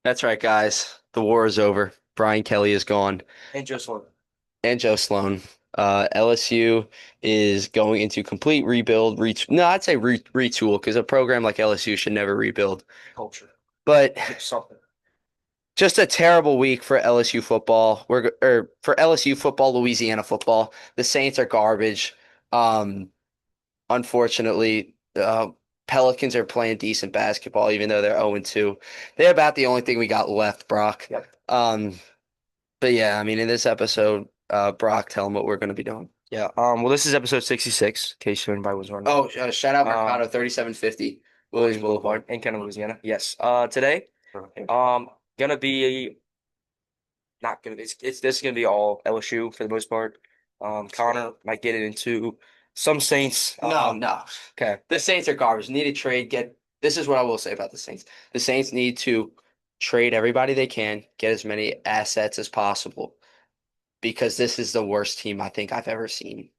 That's right, guys. The war is over. Brian Kelly is gone, And just one. and Joe Sloan. LSU is going into complete rebuild. No, I'd say retool because a program like LSU should never rebuild. Culture. But It's something. just a terrible week for LSU football. Or for LSU football, Louisiana football. The Saints are garbage. Um, Unfortunately, Pelicans are playing decent basketball, even though they're 0-2. They're about the only thing we got left, Brock. Yep. But yeah, I mean, in this episode, Brock, tell him what we're going to be doing. Yeah. Well, this is episode 66, in case anybody was wondering. Oh, shout out Um, Mercado 3750, Williams Williams Boulevard. Boulevard in Kenner, Louisiana. Yes. Today, gonna be not gonna. It's this is gonna be all LSU for the most part. Connor might get it into some Saints. No, no. Okay. The Saints are garbage. Need to trade. This is what I will say about the Saints. The Saints need to trade everybody they can, get as many assets as possible, because this is the worst team I think I've ever seen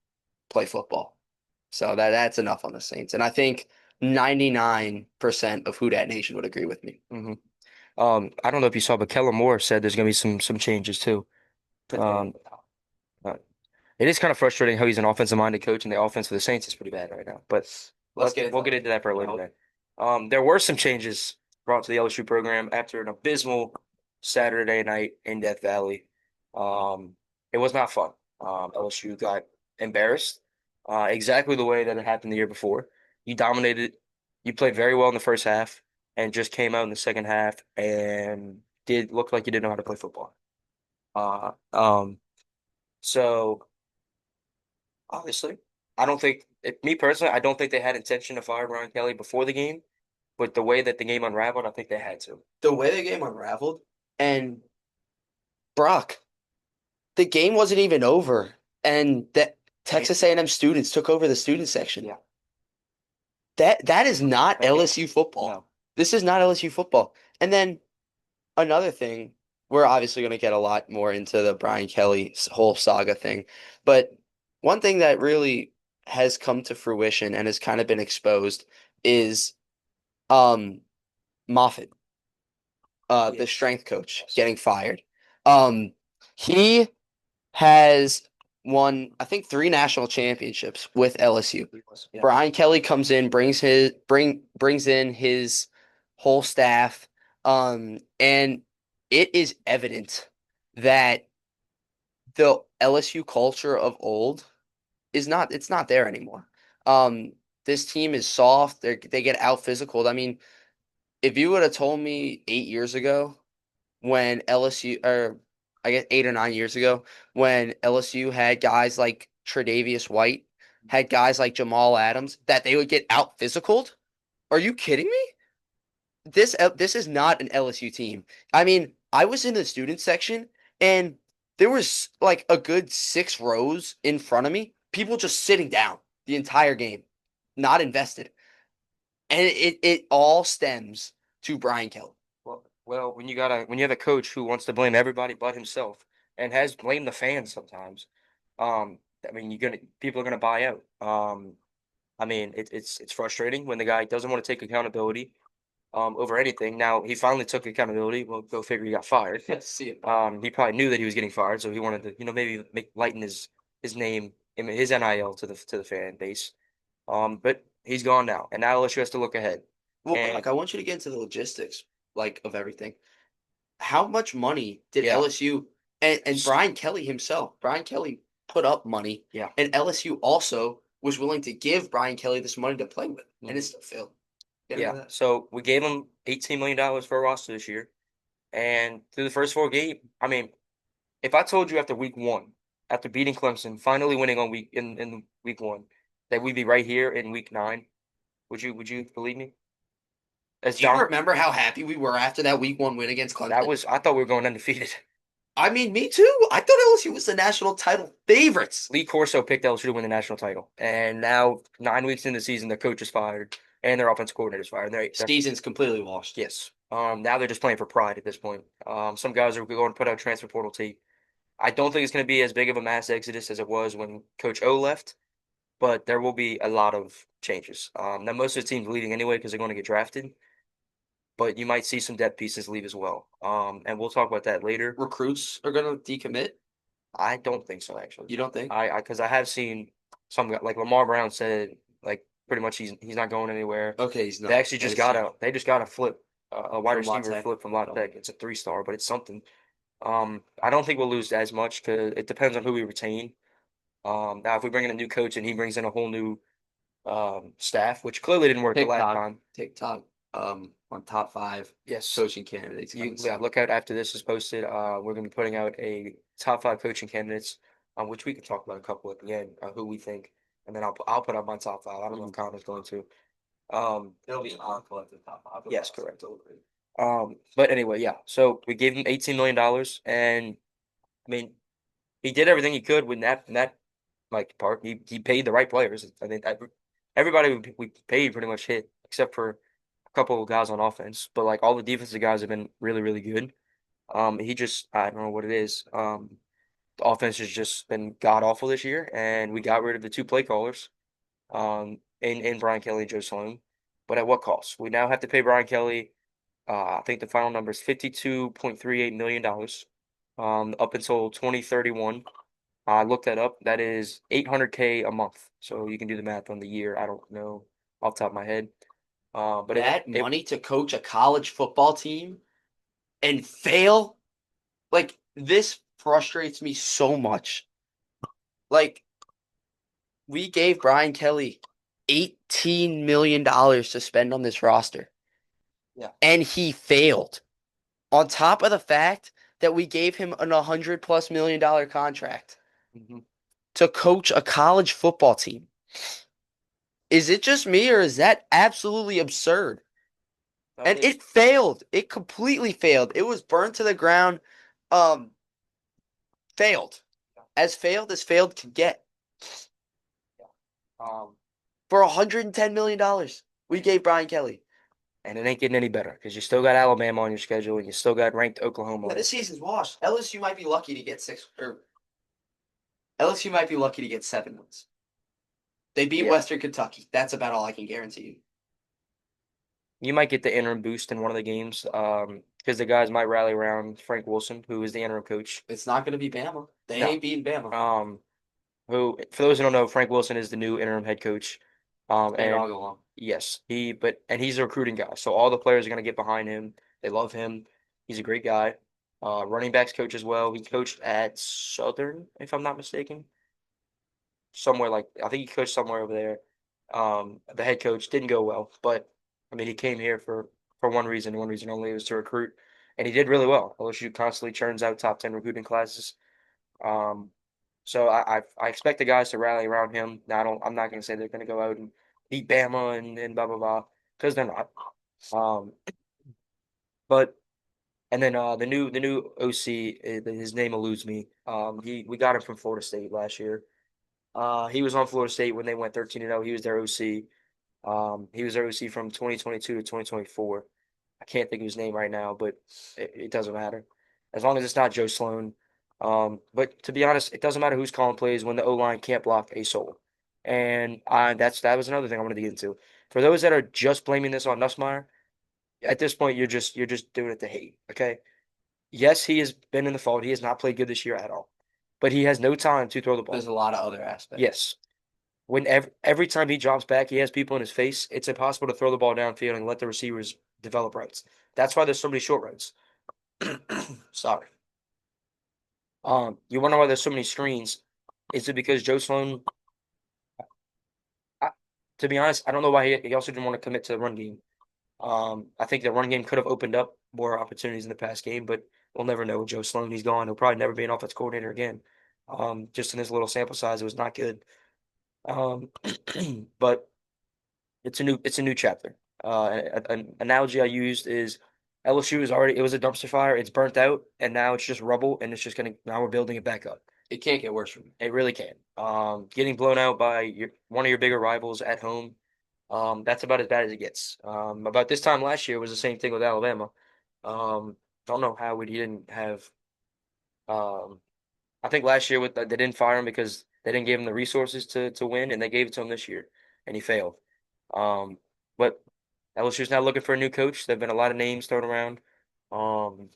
play football. So that's enough on the Saints. And I think 99% of Who Dat Nation would agree with me. hmm I don't know if you saw, but Kellen Moore said there's gonna be some changes too. Um, uh, it is kind of frustrating how he's an offensive minded coach and the offense for the Saints is pretty bad right now. But Let's get we'll into get into that for a later day. There were some changes brought to the LSU program after an abysmal Saturday night in Death Valley. Um, it was not fun. LSU got embarrassed, exactly the way that it happened the year before. You dominated, you played very well in the first half, and just came out in the second half and did look like you didn't know how to play football. Uh, um, so. Obviously, I don't think me personally, I don't think they had intention to fire Brian Kelly before the game, but the way that the game unraveled, I think they had to. The way the game unraveled, and Brock, the game wasn't even over, and that Texas A&M students took over the student section. Yeah. That is not LSU football. No. This is not LSU football. And then another thing, we're obviously going to get a lot more into the Brian Kelly whole saga thing, but one thing that really has come to fruition and has kind of been exposed is um Moffitt, the strength coach, getting fired. Um, he has won, I think, three national championships with LSU. Yeah. Brian Kelly comes in, brings in his whole staff, and it is evident that the LSU culture of old is not it's not there anymore. Um, this team is soft. They get out physical. I mean, if you would have told me 8 years ago when LSU, or I guess 8 or 9 years ago, when LSU had guys like Tre'Davious White, had guys like Jamal Adams, that they would get out physicaled. Are you kidding me? This is not an LSU team. I mean, I was in the student section and there was like a good 6 rows in front of me, people just sitting down the entire game, not invested. And it all stems to Brian Kelly. When you have a coach who wants to blame everybody but himself and has blamed the fans sometimes, I mean people are gonna buy out. I mean it's frustrating when the guy doesn't want to take accountability over anything. Now he finally took accountability. Well, go figure, he got fired. See it. He probably knew that he was getting fired, so he wanted to, maybe lighten his name, his NIL to the fan base. But he's gone now, and now LSU has to look ahead. Well, And like I want you to get into the logistics, like of everything. How much money did yeah, LSU and Brian Kelly himself? Brian Kelly put up money, yeah, and LSU also was willing to give Brian Kelly this money to play with, and it mhm, still failed. Get into yeah. that. So we gave him $18 million for a roster this year, and through the first 4 games, I mean, if I told you after week one, after beating Clemson, finally winning on in week one, that we'd be right here in week nine, would you believe me? As Do you Dom, remember how happy we were after that week 1 win against that Clemson? was I thought we were going undefeated. I mean, me too. I thought LSU was the national title favorites. Lee Corso picked LSU to win the national title, and now 9 weeks into the season, their coach is fired and their offense coordinator is fired. They're Season's completely washed. yes. Now they're just playing for pride at this point. Some guys are going to put out transfer portal tape. I don't think it's going to be as big of a mass exodus as it was when Coach O left, but there will be a lot of changes. Now most of the teams leaving anyway because they're going to get drafted. but you might see some depth pieces leave as well. And we'll talk about that later. Recruits are gonna decommit. I don't think so, actually. You don't think? Because I have seen some like Lamar Brown said, like pretty much he's not going anywhere. Okay, he's They not. actually just got LSU a they just got a flip, a wide from receiver Latte. flip from La Oh. Tech. It's a 3-star, but it's something. I don't think we'll lose as much because it depends on who we retain. Now if we bring in a new coach and he brings in a whole new staff, which clearly didn't work the last TikTok, time. TikTok, on top five Yes, coaching candidates coming yeah, soon. look out after this is posted. We're going to be putting out a top 5 coaching candidates, which we can talk about a couple at the end, who we think, and then I'll put up my top 5. I don't know if Mhm. Connor's going to. Um, It'll be our collective top five. yes, correct. But anyway, yeah. So we gave him $18 million, and I mean, he did everything he could with that like part. He paid the right players. I think everybody we paid pretty much hit except for a couple of guys on offense. But like all the defensive guys have been really really good. He just I don't know what it is. The offense has just been god awful this year, and we got rid of the two play callers. In Brian Kelly and Joe Sloan. But at what cost? We now have to pay Brian Kelly. I think the final number is $52.38 million. Up until 2031. I looked that up. That is 800K a month. So you can do the math on the year. I don't know off the top of my head. But That it money to coach a college football team and fail, like this frustrates me so much. Like we gave Brian Kelly $18 million to spend on this roster, yeah. and he failed. On top of the fact that we gave him an $100+ million contract hmm to coach a college football team. Is it just me or is that absolutely absurd? And It it failed. It completely failed. It was burned to the ground. Um, failed. As failed could get. um For $110 million, we gave Brian Kelly. and it ain't getting any better because you still got Alabama on your schedule and you still got ranked Oklahoma Yeah, on this it. season's washed. LSU might be lucky to get six, or LSU might be lucky to get 7 wins. They beat Yeah. Western Kentucky. That's about all I can guarantee you. You might get the interim boost in one of the games, because the guys might rally around Frank Wilson, who is the interim coach. It's not going to be Bama. They No. ain't beating Bama. Um, who, for those who don't know, Frank Wilson is the new interim head coach. It's been And all along. yes, and he's a recruiting guy, so all the players are gonna get behind him. They love him. He's a great guy. Running backs coach as well. He coached at Southern, if I'm not mistaken. Somewhere like I think he coached somewhere over there. The head coach didn't go well, but I mean he came here for one reason only, it was to recruit, and he did really well. LSU constantly churns out top 10 recruiting classes. Um, so I expect the guys to rally around him. Now I'm not gonna say they're gonna go out and beat Bama and blah blah blah because they're not. Um, but and then the new OC, his name eludes me. We got him from Florida State last year. He was on Florida State when they went 13-0. He was their OC. He was their OC from 2022 to 2024. I can't think of his name right now, but it doesn't matter. As long as it's not Joe Sloan. But to be honest, it doesn't matter who's calling plays when the O line can't block a soul. And that was another thing I wanted to get into. For those that are just blaming this on Nussmeier, at this point you're just doing it to hate. Okay. Yes, he has been in the fault. He has not played good this year at all. But he has no time to throw the There's ball. a lot of other aspects. Yes. Every time he drops back, he has people in his face. It's impossible to throw the ball downfield and let the receivers develop routes. That's why there's so many short routes. Sorry. You wonder why there's so many screens. Is it because Joe Sloan? I, to be honest, I don't know why he also didn't want to commit to the run game. I think the run game could have opened up more opportunities in the past game, but we'll never know with Joe Sloan. He's gone. He'll probably never be an offense coordinator again. Just in his little sample size, it was not good. Um, but it's a new chapter. An analogy I used is LSU is already it was a dumpster fire. It's burnt out, and now it's just rubble, and it's just gonna now we're building it back up. It can't get worse from here. It really can. Getting blown out by one of your bigger rivals at home, that's about as bad as it gets. About this time last year was the same thing with Alabama. Don't know how we didn't have. Um, I think last year they didn't fire him because they didn't give him the resources to win, and they gave it to him this year, and he failed. Um, but LSU's now looking for a new coach. There've been a lot of names thrown around. Um,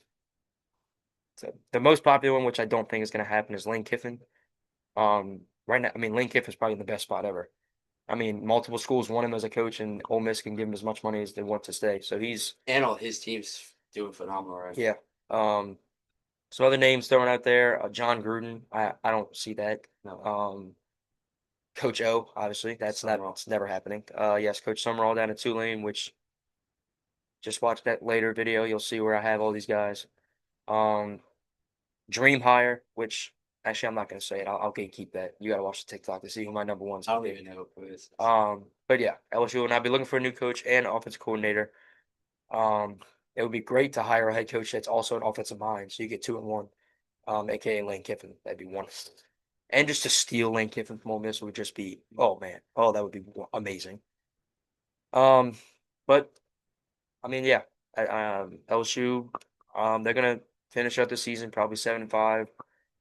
so the most popular one, which I don't think is going to happen, is Lane Kiffin. Right now, I mean, Lane Kiffin's probably in the best spot ever. I mean, multiple schools want him as a coach, and Ole Miss can give him as much money as they want to stay. So he's, And all his team's doing phenomenal right yeah. Um, some other names thrown out there. John Gruden. I don't see that. now. No, Coach O, obviously, that's not Summerall. it's never happening. Yes, Coach Summerall down at Tulane, which just watch that later video. You'll see where I have all these guys. Um, Dream hire, which actually I'm not gonna say it. I'll gatekeep that. You gotta watch the TikTok to see who my number one's I gonna don't be. even know who it is. But yeah, LSU will now be looking for a new coach and offensive coordinator. Um, it would be great to hire a head coach that's also an offensive mind, so you get two in one. AKA Lane Kiffin. That'd be one. And just to steal Lane Kiffin from Ole Miss would just be, oh man, oh that would be amazing. Um, but I mean, yeah, LSU, they're gonna finish out the season probably 7-5.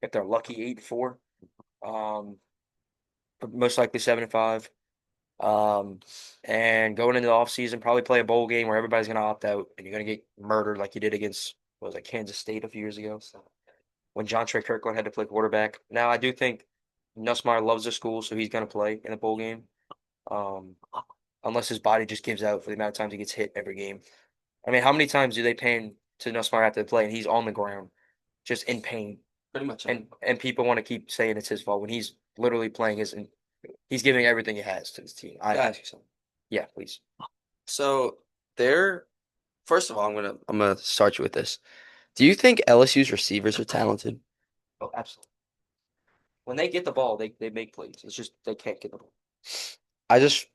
If they're lucky, 8-4. Um, but most likely 7-5. Um, and going into the offseason, probably play a bowl game where everybody's gonna opt out and you're gonna get murdered like you did against what was it, Kansas State a few years ago. So when John Trey Kirkland had to play quarterback. Now I do think Nussmeier loves the school, so he's gonna play in a bowl game. Um, unless his body just gives out for the amount of times he gets hit every game. I mean, how many times do they pan to Nussmeier after the play and he's on the ground, just in pain, Pretty much. and people want to keep saying it's his fault when he's literally playing he's giving everything he has to his team. I gotta ask you something. Yeah, please. So there, first of all, I'm gonna start you with this. Do you think LSU's receivers are talented? Oh, absolutely. When they get the ball, they make plays. It's just they can't get the ball.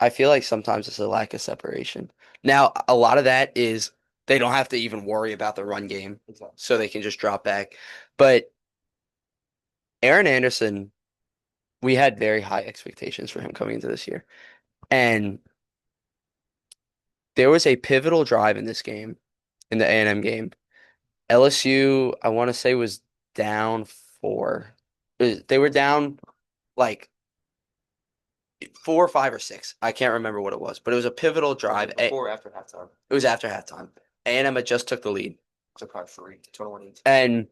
I feel like sometimes it's a lack of separation. Now, a lot of that is they don't have to even worry about the run game, Exactly. so they can just drop back. But Aaron Anderson, we had very high expectations for him coming into this year. And there was a pivotal drive in this game, in the A&M game. LSU, I want to say, was down four. They were down like 4 or 5 or 6. I can't remember what it was, but it was a pivotal drive. Before or after halftime. It was after halftime. A&M had just took the lead, So probably three, 21-18. and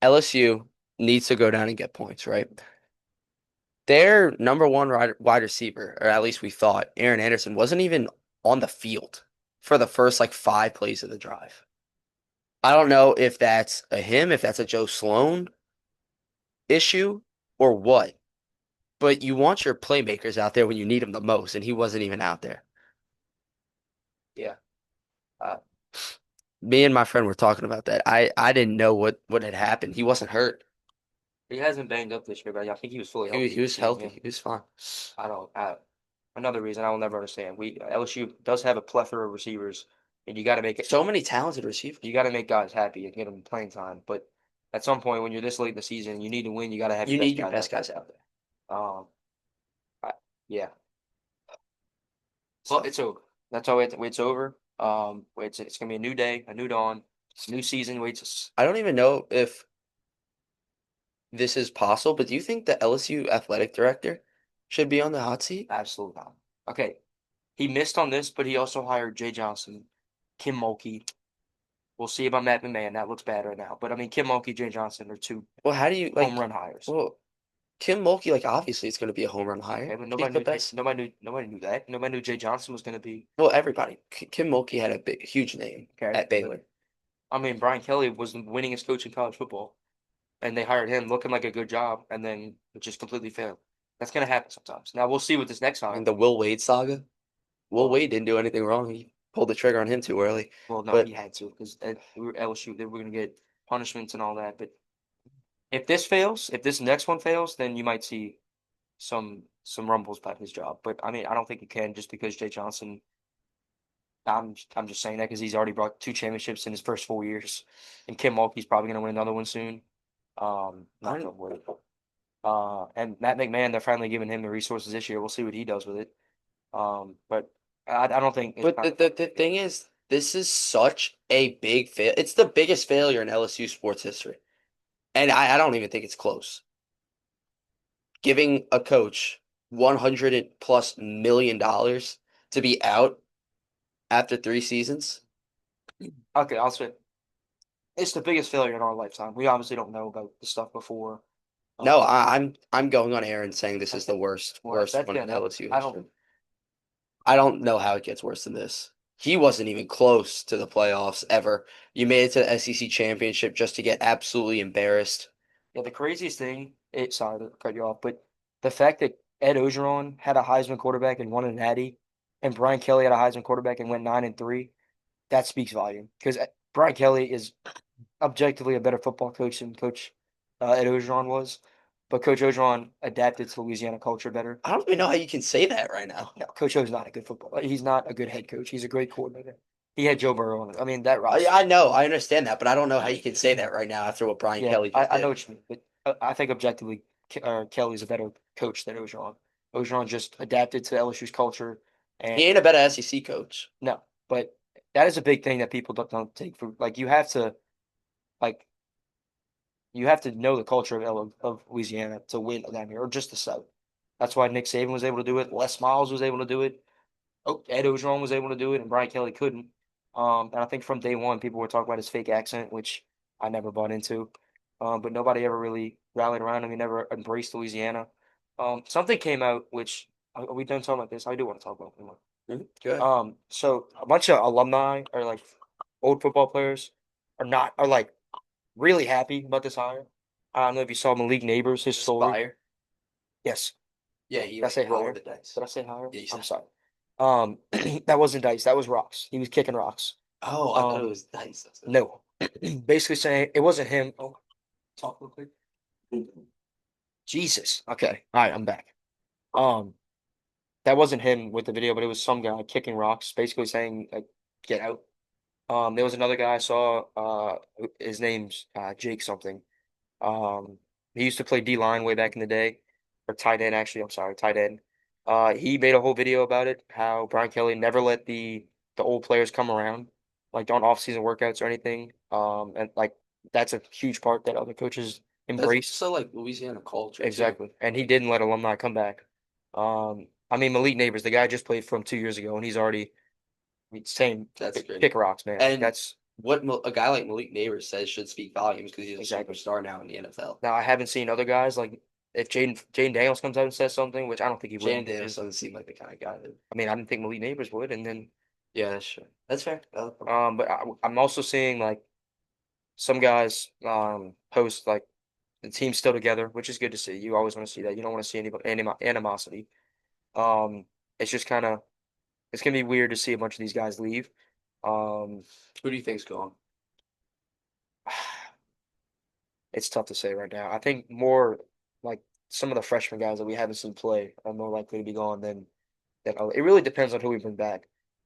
LSU needs to go down and get points, right? Their number one wide receiver, or at least we thought, Aaron Anderson, wasn't even on the field for the first like 5 plays of the drive. I don't know if that's a him, if that's a Joe Sloan issue, or what. But you want your playmakers out there when you need them the most, and he wasn't even out there. Yeah. Uh, Me and my friend were talking about that. I didn't know what had happened. He wasn't hurt. he hasn't banged up this year, but I think he was fully He healthy was this season. healthy. Yeah. He was fine. I don't. Another reason I will never understand. LSU does have a plethora of receivers, and So many talented receivers. you got to make guys happy and get them playing time. But at some point, when you're this late in the season, you need to win. You got to have your You best need your guys best out guys there. out there. Um, I, yeah. Well, So it's over. That's all. It's over. It's gonna be a new day, a new dawn, new season. I don't even know if this is possible, but do you think the LSU athletic director should be on the hot seat? Absolutely not. Okay, he missed on this, but he also hired Jay Johnson, Kim Mulkey. We'll see about Matt McMahon. That looks bad right now. But I mean, Kim Mulkey, Jay Johnson are two Well, how do you home like? run hires. Well, Kim Mulkey, like obviously it's going to be a home run Okay, hire. but He's the best. nobody knew that. Nobody knew Jay Johnson was going to be. Well, everybody. Kim Mulkey had a big, huge name Okay, at Baylor. I mean, Brian Kelly was the winningest coach in college football, and they hired him looking like a good job, and then it just completely failed. That's going to happen sometimes. Now we'll see with this next I mean, hire. the Will Wade saga. Will Well, Wade didn't do anything wrong. He pulled the trigger on him too early. well, no, he But had to because we were LSU. They were going to get punishments and all that. But if this fails, if this next one fails, then you might see some rumbles about his job. But I mean, I don't think you can just because Jay Johnson. I'm just saying that because he's already brought 2 championships in his first 4 years, and Kim Mulkey's probably going to win another one soon. I Not gonna win. And Matt McMahon, they're finally giving him the resources this year. We'll see what he does with it. But I don't think it's but not. the thing is, this is such a big fail. It's the biggest failure in LSU sports history. And I don't even think it's close. Giving a coach $100+ million to be out After 3 seasons? Okay, I'll say it's the biggest failure in our lifetime. We obviously don't know about the stuff before. No, Um, I'm going on air and saying this is that's the worst worse. worst That's one in good. LSU I don't. history. I don't know how it gets worse than this. He wasn't even close to the playoffs ever. You made it to the SEC championship just to get absolutely embarrassed. Yeah, the craziest thing. Sorry to cut you off, but the fact that Ed Ogeron had a Heisman quarterback and won a Natty, and Brian Kelly had a Heisman quarterback and went 9-3. That speaks volume because Brian Kelly is objectively a better football coach than Coach Ed Ogeron was, but Coach Ogeron adapted to Louisiana culture better. I don't even know how you can say that right now. No, Coach O's not a good football. He's not a good head coach. He's a great coordinator. He had Joe Burrow on it. I mean, that I, roster. I know, I understand that, but I don't know how you can say that right now after what Brian Yeah, Kelly just I know did. what you mean, but I think objectively, Kelly's a better coach than Ogeron. Ogeron just adapted to LSU's culture, He and ain't a better SEC coach. no, but that is a big thing that people don't take for like like you have to know the culture of Louisiana to win down here, or just the South. That's why Nick Saban was able to do it. Les Miles was able to do it. Oh, Ed Ogeron was able to do it, and Brian Kelly couldn't. And I think from day one, people were talking about his fake accent, which I never bought into. But nobody ever really rallied around him. He never embraced Louisiana. Something came out, which are we done talking about this? I do want to talk about it more. Good. So a bunch of alumni or like old football players are like really happy about this hire. I don't know if you saw Malik Neighbors, his Is this story. fire? Yes. Yeah, he Did I like say rolled higher? the dice. Did I say higher? Yeah, he I'm said. sorry. That wasn't dice. That was rocks. He was kicking rocks. Oh, I thought it Um, was dice. That's good. no. Basically saying it wasn't him. Oh, talk real quick. Jesus. Okay. All right, I'm back. Um, that wasn't him with the video, but it was some guy kicking rocks, basically saying like, get out. There was another guy I saw. His name's Jake something. Um, he used to play D line way back in the day, or tight end actually. I'm sorry, tight end. He made a whole video about it. How Brian Kelly never let the old players come around, like on off season workouts or anything. And like that's a huge part that other coaches That's embrace. so like Louisiana culture too. Exactly, and he didn't let alumni come back. I mean Malik Neighbors, the guy just played from 2 years ago, and he's already saying That's great. kick rocks, man. Like And that's what a guy like Malik Neighbors says should speak volumes because he's a exactly. superstar now in the NFL. Now I haven't seen other guys like if Jaden Daniels comes out and says something, which I don't think he will. Shannon Davis doesn't seem like the kind of guy that. I mean, I didn't think Malik Neighbors would, and then Yeah, that's true. That's fair. but I'm also seeing like some guys post like the team's still together, which is good to see. You always want to see that. You don't want to see any animosity. Um, it's just kind of it's gonna be weird to see a bunch of these guys leave. Um, Who do you think's going? it's tough to say right now. I think more like some of the freshman guys that we haven't seen play are more likely to be gone than that. It really depends on who we bring back.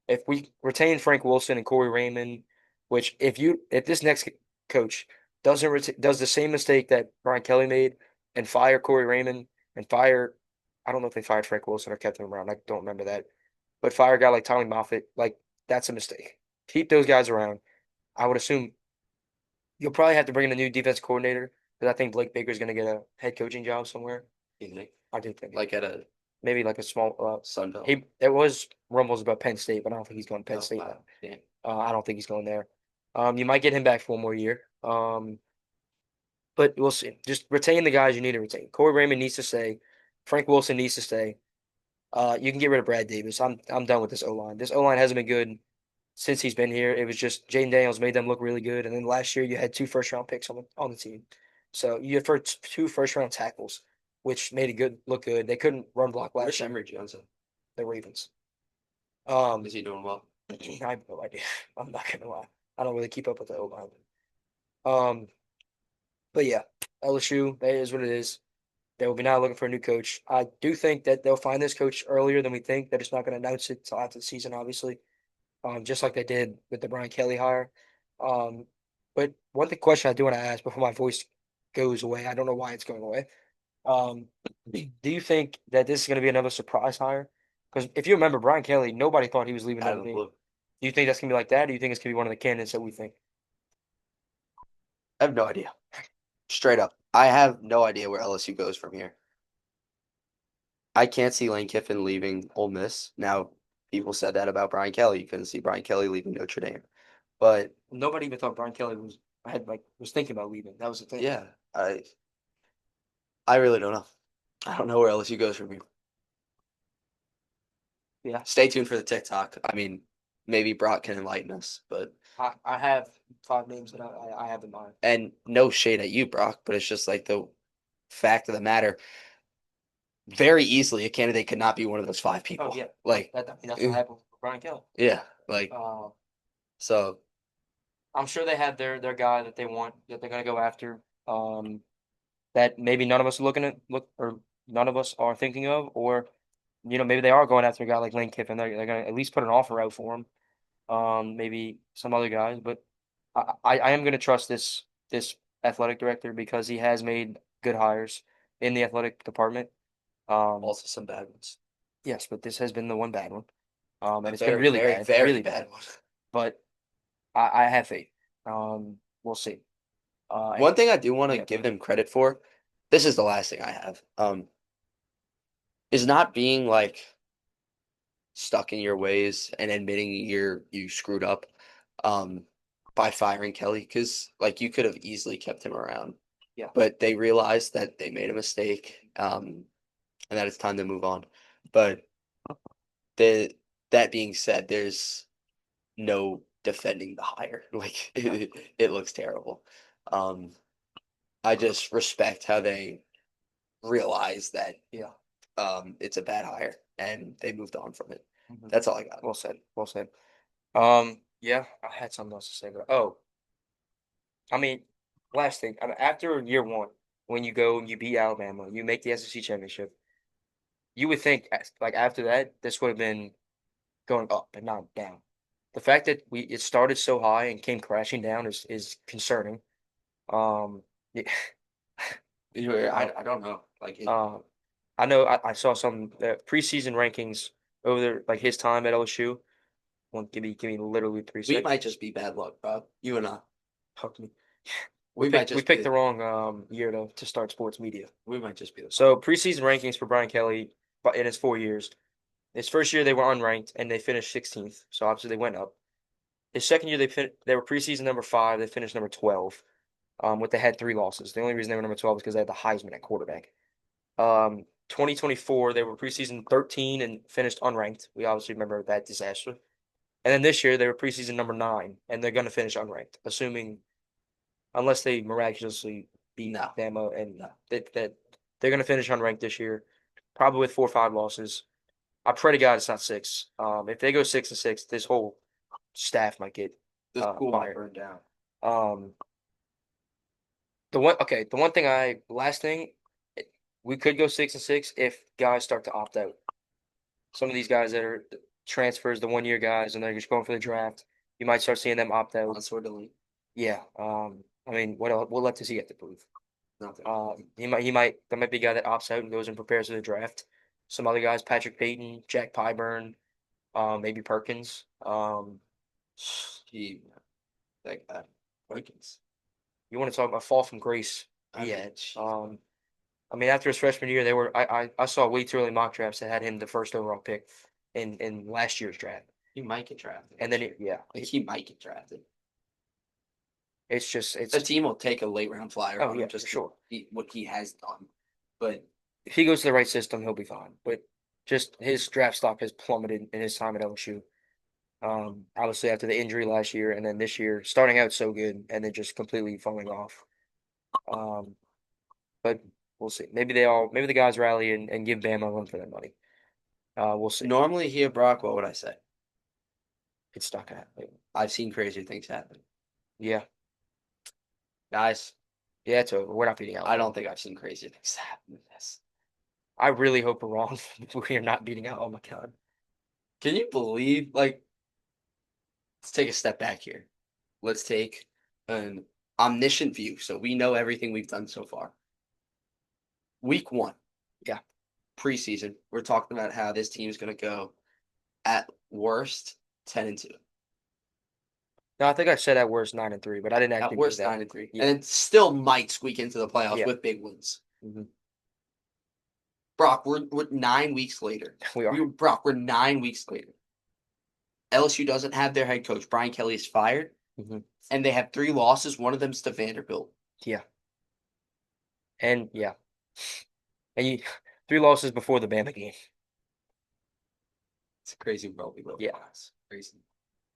If we retain Frank Wilson and Corey Raymond, which if this next coach does the same mistake that Brian Kelly made and fire Corey Raymond and fire, I don't know if they fired Frank Wilson or kept him around. I don't remember that, but fire a guy like Tommy Moffitt, like that's a mistake. Keep those guys around. I would assume you'll probably have to bring in a new defense coordinator because I think Blake Baker's going to get a head coaching job somewhere. You think? I do think Like at a maybe like a small. Sun Belt? He there was rumbles about Penn State, but I don't think he's going to Penn Oh State now. wow, damn. I don't think he's going there. You might get him back for one more year. But we'll see. Just retain the guys you need to retain. Corey Raymond needs to stay. Frank Wilson needs to stay. You can get rid of Brad Davis. I'm done with this O line. This O line hasn't been good since he's been here. It was just Jaden Daniels made them look really good, and then last year you had two first round picks on the team. So you had two first round tackles, which made it good look good. They couldn't run block last Where's year. Emory Johnson? The Ravens. Is Um, he doing well? I have no idea. I'm not gonna lie. I don't really keep up with the O line. Um, but yeah, LSU, that is what it is. They will be now looking for a new coach. I do think that they'll find this coach earlier than we think. They're just not going to announce it until after the season, obviously, just like they did with the Brian Kelly hire. Um, but question I do want to ask before my voice goes away, I don't know why it's going away. Um, do you think that this is going to be another surprise hire? Because if you remember, Brian Kelly, nobody thought he was leaving Out Notre of the Dame. blue. Do you think that's going to be like that? Or do you think it's going to be one of the candidates that we think? I have no idea. Straight up, I have no idea where LSU goes from here. I can't see Lane Kiffin leaving Ole Miss now. people said that about Brian Kelly. You couldn't see Brian Kelly leaving Notre Dame. But Nobody even thought Brian Kelly was thinking about leaving. That was the thing. yeah, I really don't know. I don't know where LSU goes from here. Yeah, Stay tuned for the TikTok. I mean, maybe Brock can enlighten us, but I have 5 names that I have in mind. and no shade at you, Brock, but it's just like the fact of the matter. Very easily, a candidate could not be one of those five Oh people. yeah, Like, I mean, that's what happened with Brian Kelly. yeah, like Uh, so. I'm sure they have their guy that they want that they're gonna go after. That maybe none of us are looking at look or none of us are thinking of, or maybe they are going after a guy like Lane Kiffin. They're gonna at least put an offer out for him. Maybe some other guys, but I am gonna trust this athletic director because he has made good hires in the athletic department. Um, Also some bad ones. yes, but this has been the one bad one. A And it's been very, very, very really bad bad. one. But I have faith. We'll see. And One thing I do want to yeah, give them credit for, this is the last thing I have, is not being like stuck in your ways and admitting you screwed up um by firing Kelly because like you could have easily kept him around. yeah, But they realized that they made a mistake, and that it's time to move on. But the that being said, there's no defending the hire. Like no, it looks terrible. Um, I just respect how they realize that yeah. it's a bad hire and they moved on from it. Mhm. That's all I got. Well said. Well said. Yeah, I had something else to say, but I mean, last thing. I mean, after year one, when you go and you beat Alabama, you make the SEC championship. You would think, like after that, this would have been going up and not down. The fact that it started so high and came crashing down is concerning. Yeah, I don't know. Like it, uh, I know I saw some preseason rankings over there, like his time at LSU. Well, give me literally three we seconds. might just be bad luck, Bob. You and I. Fuck me. We might We just picked be the wrong year to start sports media. we might just be the So preseason rankings for Brian Kelly, but in his 4 years. His first year they were unranked and they finished 16th, so obviously they went up. His second year they were preseason number 5. They finished number 12. With they had 3 losses. The only reason they were number 12 is because they had the Heisman at quarterback. 2024 they were preseason 13 and finished unranked. We obviously remember that disaster. And then this year they were preseason number 9 and they're going to finish unranked, assuming unless they miraculously beat no, Bama and no. that they're going to finish unranked this year, probably with 4 or 5 losses. I pray to God it's not 6. If they go 6-6, this whole staff might get The school might fired. burn down. Um, the one thing last thing, we could go 6-6 if guys start to opt out. Some of these guys that are transfers, the 1 year guys, and they're just going for the draft, you might start seeing them opt out. Once we're delete. Yeah. I mean, what else? What does he have to prove? Nothing. There might be a guy that opts out and goes and prepares for the draft. Some other guys, Patrick Payton, Jack Pyburn, maybe Perkins. He that guy. Vikings. You want to talk about fall from grace? I He mean, had. jeez. I mean, after his freshman year, they were. I saw way too early mock drafts that had him the first overall pick in last year's draft, He might get drafted. and then yeah, Like he might get drafted. it's just A it's. team will take a late round flyer Oh on him yeah, for just sure. what he has done. But If he goes to the right system, he'll be fine. But just his draft stock has plummeted in his time at LSU. Obviously after the injury last year, and then this year starting out so good, and then just completely falling off. Um, but we'll see. Maybe the guys rally and give Bama a run for their money. We'll see. normally here, Brock, what would I say? It's not gonna happen. I've seen crazier things happen. Yeah, Guys, yeah, it's over. We're not beating I Alabama. don't think I've seen crazier things happen than this. I really hope we're wrong. We are not beating out. Oh my God. Can you believe, like, let's take a step back here. Let's take an omniscient view. So we know everything we've done so far. Week 1, Yeah. preseason, we're talking about how this team is going to go at worst 10-2. No, I think I said at worst 9-3, but I didn't At actually mean worst that. 9-3. Yeah. And then still might squeak into the playoffs Yeah. with big wins. Hmm. Brock, we're 9 weeks later. We are. Brock, we're 9 weeks later. LSU doesn't have their head coach. Brian Kelly is fired, Hmm. and they have 3 losses. One of them's to Vanderbilt. Yeah, and yeah, and you 3 losses before the Bama game. It's a crazy world we live in. Yeah, It's crazy.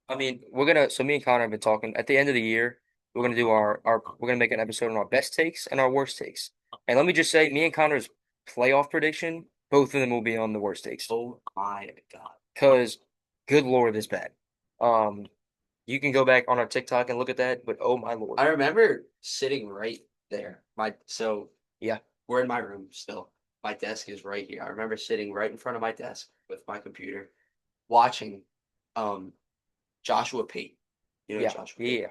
I mean, so me and Connor have been talking. At the end of the year, we're gonna do we're gonna make an episode on our best takes and our worst takes. And let me just say, me and Connor's playoff prediction, both of them will be on the worst takes. Oh my God. Because, good Lord, it's bad. Um, you can go back on our TikTok and look at that, but oh my Lord. I remember sitting right there. Yeah. We're in my room still. My desk is right here. I remember sitting right in front of my desk with my computer, watching um Joshua Pate. You know Yeah. Joshua Pate? Yeah.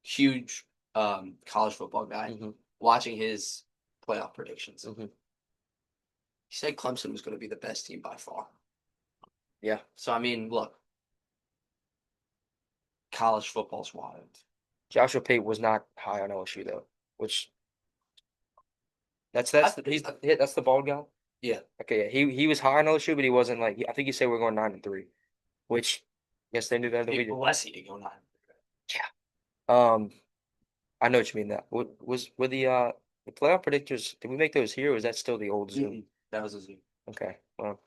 Huge college football guy. Hmm. Watching his playoff predictions. Hmm. He said Clemson was going to be the best team by far. Yeah. So I mean, look, college football's wild. Joshua Pate was not high on LSU though, which I, that's the bald guy. yeah, Okay, yeah, he was high on LSU, but he wasn't like I think he said we're going 9-3, which yes they knew better than we be did. blessed to go 9. Yeah. I know what you mean. That were the playoff predictors? Did we make those here, or is that still the old Zoom? Mm-mm. That was a zoo. Okay, well,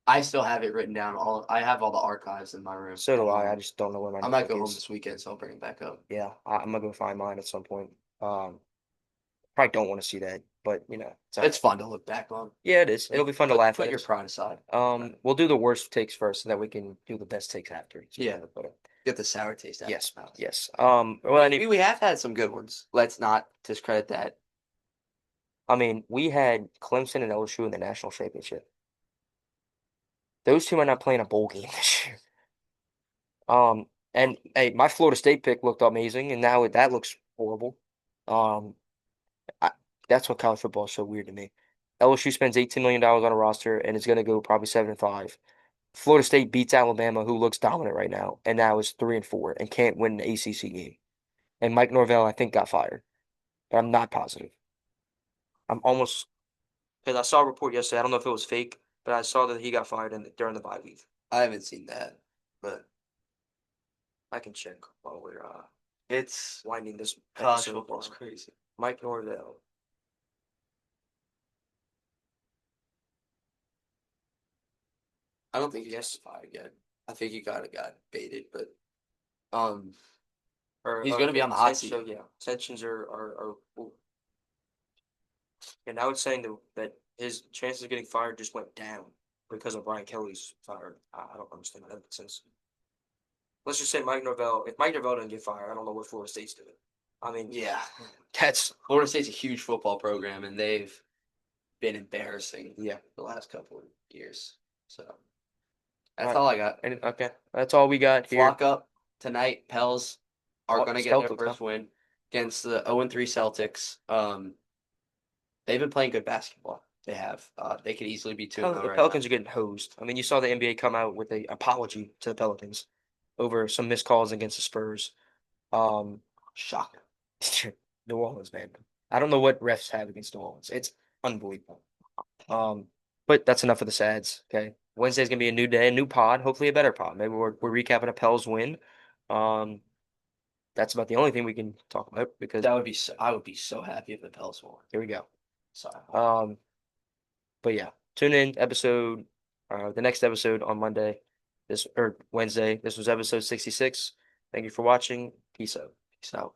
I still have it written down. I have all the archives in my room so at do I. I home. just don't know where my I might notebook go home is. this weekend, so I'll bring it back up. Yeah, I'm gonna go find mine at some point. Probably don't want to see that, but it's all It's right. fun to look back on. Yeah, it is. It'll be fun to laugh Put at your it. pride aside. We'll do the worst takes first, so that we can do the best takes after. It's Yeah, better, but get the sour taste out of yes, your mouth. yes. Well, We have had some good ones. Let's not discredit that. I mean, we had Clemson and LSU in the national championship. Those two are not playing a bowl game this year. And hey, my Florida State pick looked amazing, and now that looks horrible. Um, I, that's what college football is so weird to me. LSU spends $18 million on a roster and is going to go probably 7-5. Florida State beats Alabama, who looks dominant right now, and now is 3-4 and can't win an ACC game. And Mike Norvell, I think, got fired, but I'm not positive. I'm almost because I saw a report yesterday. I don't know if it was fake, but I saw that he got fired during the bye week. I haven't seen that, but I can check while we're it's winding this college episode football's down. crazy. Mike Norvell. I don't think he Yes. got fired yet. I think he got baited, but um, Or he's going to be yeah, on the hot seat. so yeah, tensions are and now it's saying that his chances of getting fired just went down because of Brian Kelly's fired. I don't understand that makes sense. Let's just say Mike Norvell. If Mike Norvell doesn't get fired, I don't know what Florida State's doing. I mean, Yeah, that's Florida State's a huge football program, and they've been embarrassing yeah. the last couple of years. So All that's right. all I got. And okay, that's all we got here. Flock up tonight. Pels are going to get their Celtics, huh? first win against the 0-3 Celtics. They've been playing good basketball. They have. They could easily be 2-0 The right now. Pelicans are getting hosed. I mean, you saw the NBA come out with a apology to the Pelicans over some missed calls against the Spurs. Um, Shocker. New Orleans, man. I don't know what refs have against New Orleans. It's unbelievable. Um, but that's enough of the sads. Okay, Wednesday's gonna be a new day, a new pod, hopefully a better pod. Maybe we're recapping a Pels win. Um, that's about the only thing we can talk about because That would be so. I would be so happy if the Pels won. here we go. Sorry. Um, but yeah, tune in the next episode on Monday, this or Wednesday. This was episode 66. Thank you for watching. Peace out. Peace out.